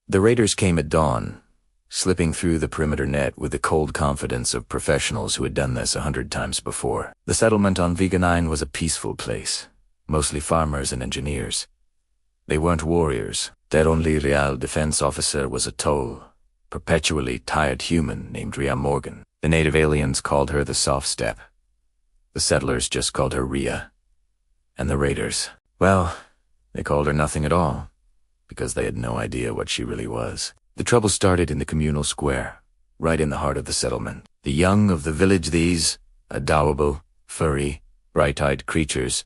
The raiders came at dawn, slipping through the perimeter net with the cold confidence of professionals who had done this 100 times before. The settlement on Vega 9 was a peaceful place, mostly farmers and engineers. They weren't warriors. Their only real defense officer was a toll, perpetually tired human named Rhea Morgan. The native aliens called her the soft step. The settlers just called her Rhea. And the raiders, well, they called her nothing at all, because they had no idea what she really was. The trouble started in the communal square, right in the heart of the settlement. The young of the village, these adorable, furry, bright-eyed creatures,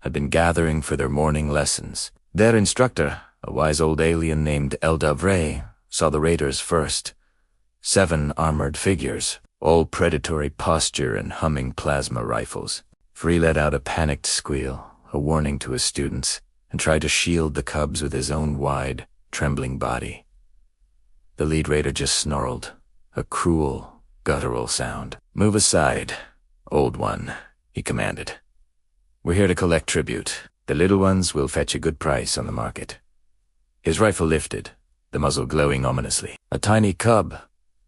had been gathering for their morning lessons. Their instructor, a wise old alien named Eldavre, saw the raiders first. 7 armored figures, all predatory posture and humming plasma rifles. Free let out a panicked squeal, a warning to his students, and tried to shield the cubs with his own wide, trembling body. The lead raider just snarled, a cruel, guttural sound. "Move aside, old one," he commanded. "We're here to collect tribute. The little ones will fetch a good price on the market." His rifle lifted, the muzzle glowing ominously. A tiny cub,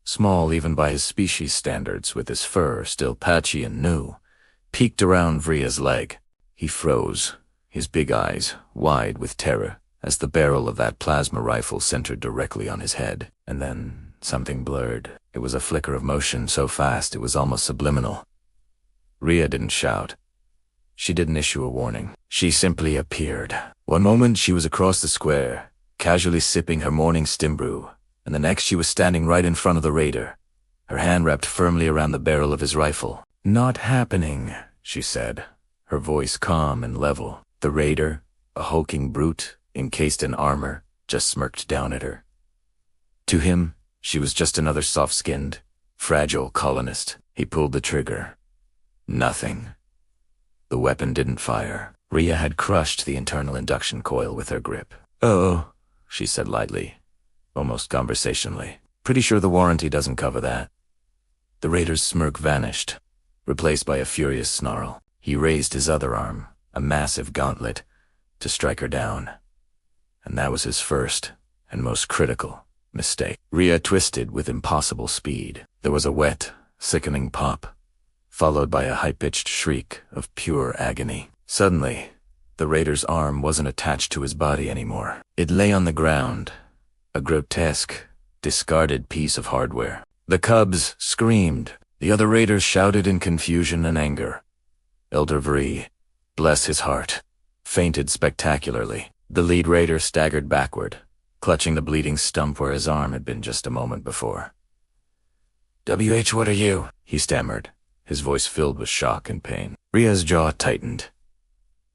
small even by his species standards, with his fur still patchy and new, peeked around Rhea's leg. He froze, his big eyes wide with terror, as the barrel of that plasma rifle centered directly on his head. And then something blurred. It was a flicker of motion so fast it was almost subliminal. Rhea didn't shout. She didn't issue a warning. She simply appeared. One moment she was across the square, casually sipping her morning stim brew, and the next she was standing right in front of the raider, her hand wrapped firmly around the barrel of his rifle. "Not happening," she said, her voice calm and level. The raider, a hulking brute, encased in armor, just smirked down at her. To him, she was just another soft-skinned, fragile colonist. He pulled the trigger. Nothing. The weapon didn't fire. Rhea had crushed the internal induction coil with her grip. "Oh," she said lightly, almost conversationally. "Pretty sure the warranty doesn't cover that." The raider's smirk vanished, replaced by a furious snarl. He raised his other arm, a massive gauntlet, to strike her down. And that was his first, and most critical, mistake. Rhea twisted with impossible speed. There was a wet, sickening pop, followed by a high-pitched shriek of pure agony. Suddenly, the raider's arm wasn't attached to his body anymore. It lay on the ground, a grotesque, discarded piece of hardware. The cubs screamed. The other raiders shouted in confusion and anger. Eldavre, bless his heart, fainted spectacularly. The lead raider staggered backward, clutching the bleeding stump where his arm had been just a moment before. "WH, what are you?" he stammered, his voice filled with shock and pain. Rhea's jaw tightened.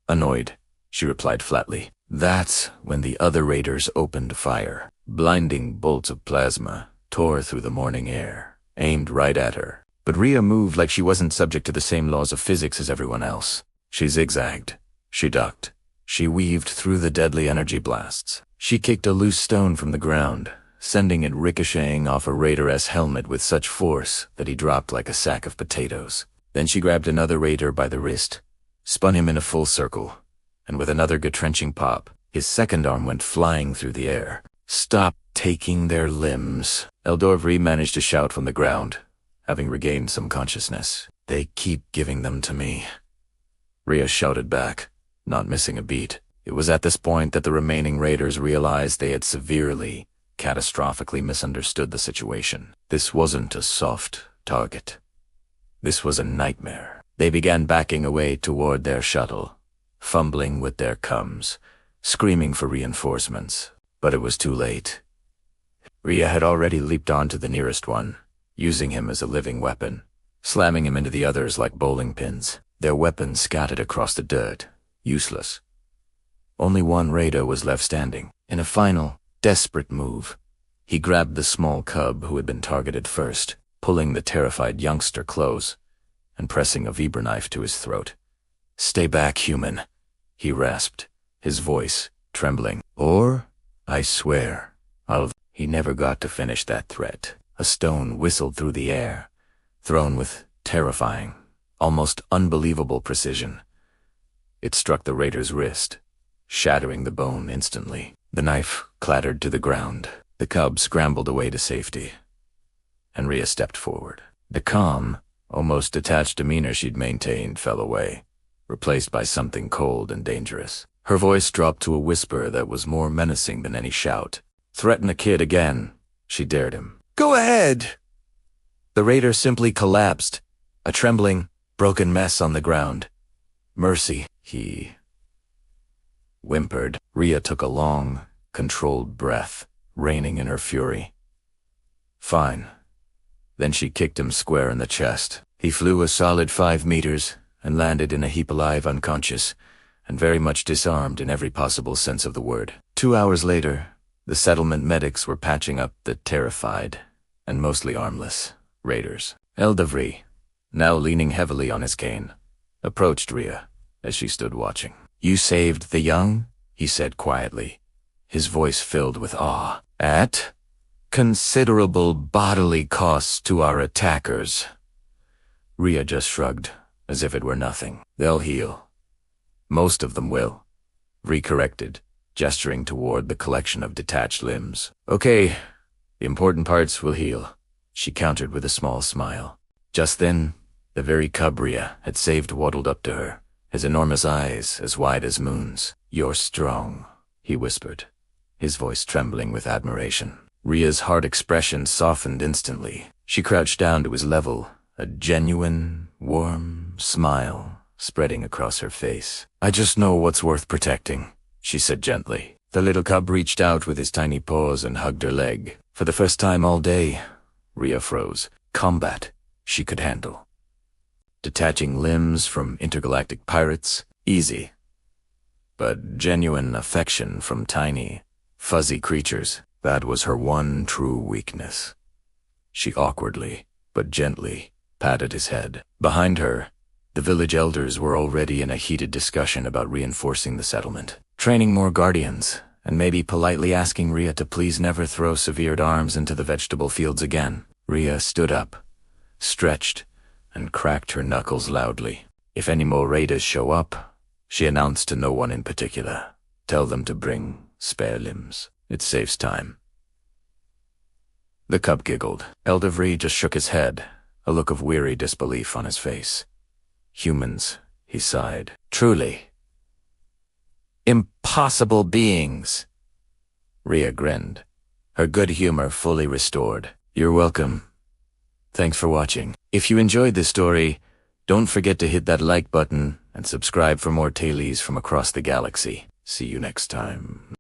"Annoyed," she replied flatly. That's when the other raiders opened fire. Blinding bolts of plasma tore through the morning air, aimed right at her. But Rhea moved like she wasn't subject to the same laws of physics as everyone else. She zigzagged. She ducked. She weaved through the deadly energy blasts. She kicked a loose stone from the ground, sending it ricocheting off a raider's helmet with such force that he dropped like a sack of potatoes. Then she grabbed another raider by the wrist, spun him in a full circle, and with another gut-wrenching pop, his second arm went flying through the air. "Stop taking their limbs," Eldavre managed to shout from the ground, having regained some consciousness. "They keep giving them to me." Rhea shouted back, not missing a beat. It was at this point that the remaining raiders realized they had severely, catastrophically misunderstood the situation. This wasn't a soft target. This was a nightmare. They began backing away toward their shuttle, fumbling with their cums, screaming for reinforcements. But it was too late. Rhea had already leaped onto the nearest one, using him as a living weapon, slamming him into the others like bowling pins. Their weapons scattered across the dirt, useless. Only one raider was left standing. In a final, desperate move, he grabbed the small cub who had been targeted first, pulling the terrified youngster close and pressing a vibra knife to his throat. "Stay back, human," he rasped, his voice trembling. "Or, I swear, I'll—" He never got to finish that threat. A stone whistled through the air, thrown with terrifying, almost unbelievable precision. It struck the raider's wrist, shattering the bone instantly. The knife clattered to the ground. The cub scrambled away to safety, and Rhea stepped forward. The calm, almost detached demeanor she'd maintained fell away, replaced by something cold and dangerous. Her voice dropped to a whisper that was more menacing than any shout. "Threaten a kid again," she dared him. "Go ahead!" The raider simply collapsed, a trembling, broken mess on the ground. "Mercy," he whimpered. Rhea took a long, controlled breath, reining in her fury. "Fine." Then she kicked him square in the chest. He flew a solid 5 meters and landed in a heap alive, unconscious, and very much disarmed in every possible sense of the word. 2 hours later, the settlement medics were patching up the terrified, and mostly armless, raiders. Eldavri, now leaning heavily on his cane, approached Rhea as she stood watching. "You saved the young?" he said quietly, his voice filled with awe. "At considerable bodily costs to our attackers." Rhea just shrugged, as if it were nothing. "They'll heal. Most of them will," Rhea corrected, gesturing toward the collection of detached limbs. "Okay, the important parts will heal," she countered with a small smile. Just then, the very cub Rhea had saved waddled up to her, his enormous eyes as wide as moons. "You're strong," he whispered, his voice trembling with admiration. Rhea's hard expression softened instantly. She crouched down to his level, a genuine, warm smile spreading across her face. "I just know what's worth protecting," she said gently. The little cub reached out with his tiny paws and hugged her leg. For the first time all day, Rhea froze. Combat she could handle. Detaching limbs from intergalactic pirates, easy. But genuine affection from tiny, fuzzy creatures, that was her one true weakness. She awkwardly, but gently, patted his head. Behind her, the village elders were already in a heated discussion about reinforcing the settlement, training more guardians, and maybe politely asking Rhea to please never throw severed arms into the vegetable fields again. Rhea stood up, stretched, and cracked her knuckles loudly. "If any more raiders show up," she announced to no one in particular, "tell them to bring spare limbs. It saves time." The cub giggled. Eldavri just shook his head, a look of weary disbelief on his face. "Humans," he sighed. "Truly impossible beings." Rhea grinned, her good humor fully restored. "You're welcome. Thanks for watching. If you enjoyed this story, don't forget to hit that like button and subscribe for more tailies from across the galaxy. See you next time.